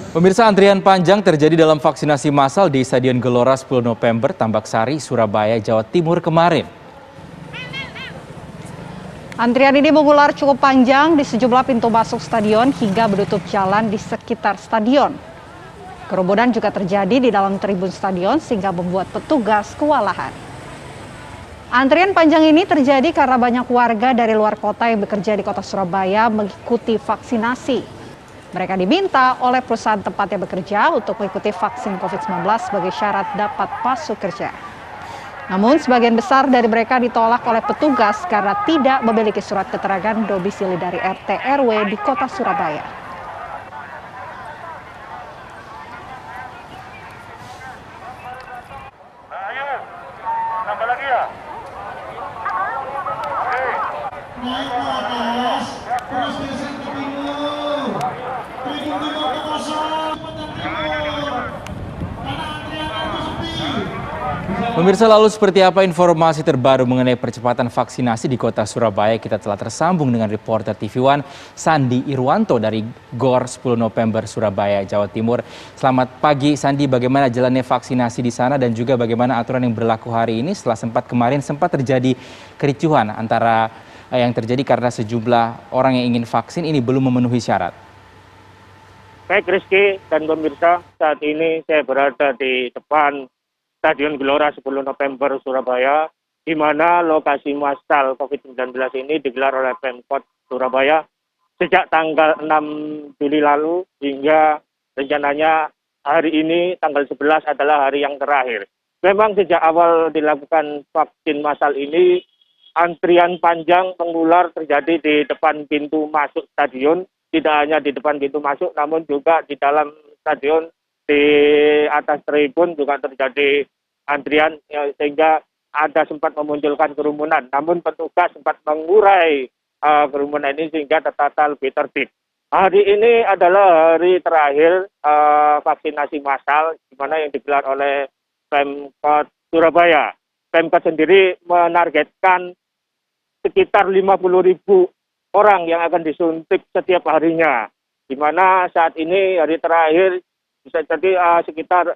Pemirsa, antrian panjang terjadi dalam vaksinasi massal di Stadion Gelora 10 November, Tambaksari, Surabaya, Jawa Timur kemarin. Antrian ini mengular cukup panjang di sejumlah pintu masuk stadion hingga menutup jalan di sekitar stadion. Kerumunan juga terjadi di dalam tribun stadion sehingga membuat petugas kewalahan. Antrian panjang ini terjadi karena banyak warga dari luar kota yang bekerja di kota Surabaya mengikuti vaksinasi. Mereka diminta oleh perusahaan tempatnya bekerja untuk mengikuti vaksin COVID-19 sebagai syarat dapat masuk kerja. Namun sebagian besar dari mereka ditolak oleh petugas karena tidak memiliki surat keterangan domisili dari RT RW di kota Surabaya. Ayo, tambah lagi ya. Naik ke atas, terus geser ke timur. Tribun timur kosong, sepanjang timur. Karena antrian itu sepi. Pemirsa, lalu seperti apa informasi terbaru mengenai percepatan vaksinasi di kota Surabaya? Kita telah tersambung dengan reporter TV One Sandi Irwanto dari GOR 10 November Surabaya, Jawa Timur. Selamat pagi Sandi, bagaimana jalannya vaksinasi di sana dan juga bagaimana aturan yang berlaku hari ini setelah kemarin sempat terjadi kericuhan antara yang terjadi karena sejumlah orang yang ingin vaksin ini belum memenuhi syarat. Baik Rizky dan pemirsa, saat ini saya berada di depan Stadion Gelora 10 November Surabaya, di mana lokasi massal COVID-19 ini digelar oleh Pemkot Surabaya sejak tanggal 6 Juli lalu hingga rencananya hari ini tanggal 11 adalah hari yang terakhir. Memang sejak awal dilakukan vaksin massal ini, antrian panjang mengular terjadi di depan pintu masuk stadion, tidak hanya di depan pintu masuk namun juga di dalam stadion. Di atas tribun juga terjadi antrian sehingga ada sempat memunculkan kerumunan. Namun petugas sempat mengurai kerumunan ini sehingga tertata lebih tertib. Hari ini adalah hari terakhir vaksinasi massal di mana yang digelar oleh Pemkot Surabaya. Pemkot sendiri menargetkan sekitar 50.000 orang yang akan disuntik setiap harinya. Di mana saat ini hari terakhir bisa jadi sekitar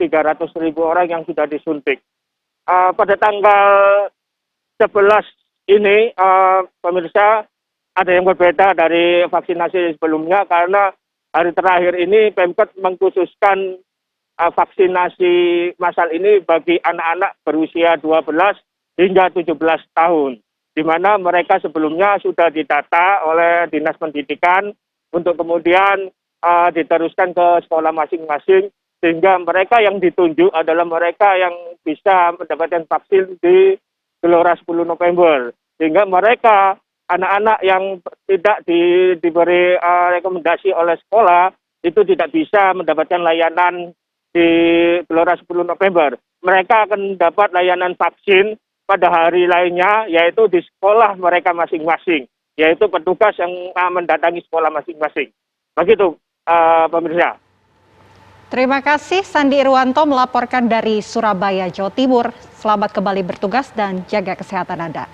300.000 orang yang sudah disuntik. Pada tanggal 11 ini, pemirsa, ada yang berbeda dari vaksinasi sebelumnya karena hari terakhir ini Pemkot mengkhususkan vaksinasi massal ini bagi anak-anak berusia 12 hingga 17 tahun. Di mana mereka sebelumnya sudah didata oleh Dinas Pendidikan untuk kemudian diteruskan ke sekolah masing-masing, sehingga mereka yang ditunjuk adalah mereka yang bisa mendapatkan vaksin di Gelora 10 November. Sehingga mereka, anak-anak yang tidak diberi rekomendasi oleh sekolah, itu tidak bisa mendapatkan layanan di Gelora 10 November. Mereka akan dapat layanan vaksin pada hari lainnya, yaitu di sekolah mereka masing-masing, yaitu petugas yang mendatangi sekolah masing-masing. Begitu, pemirsa. Terima kasih Sandi Irwanto melaporkan dari Surabaya, Jawa Timur. Selamat kembali bertugas dan jaga kesehatan Anda.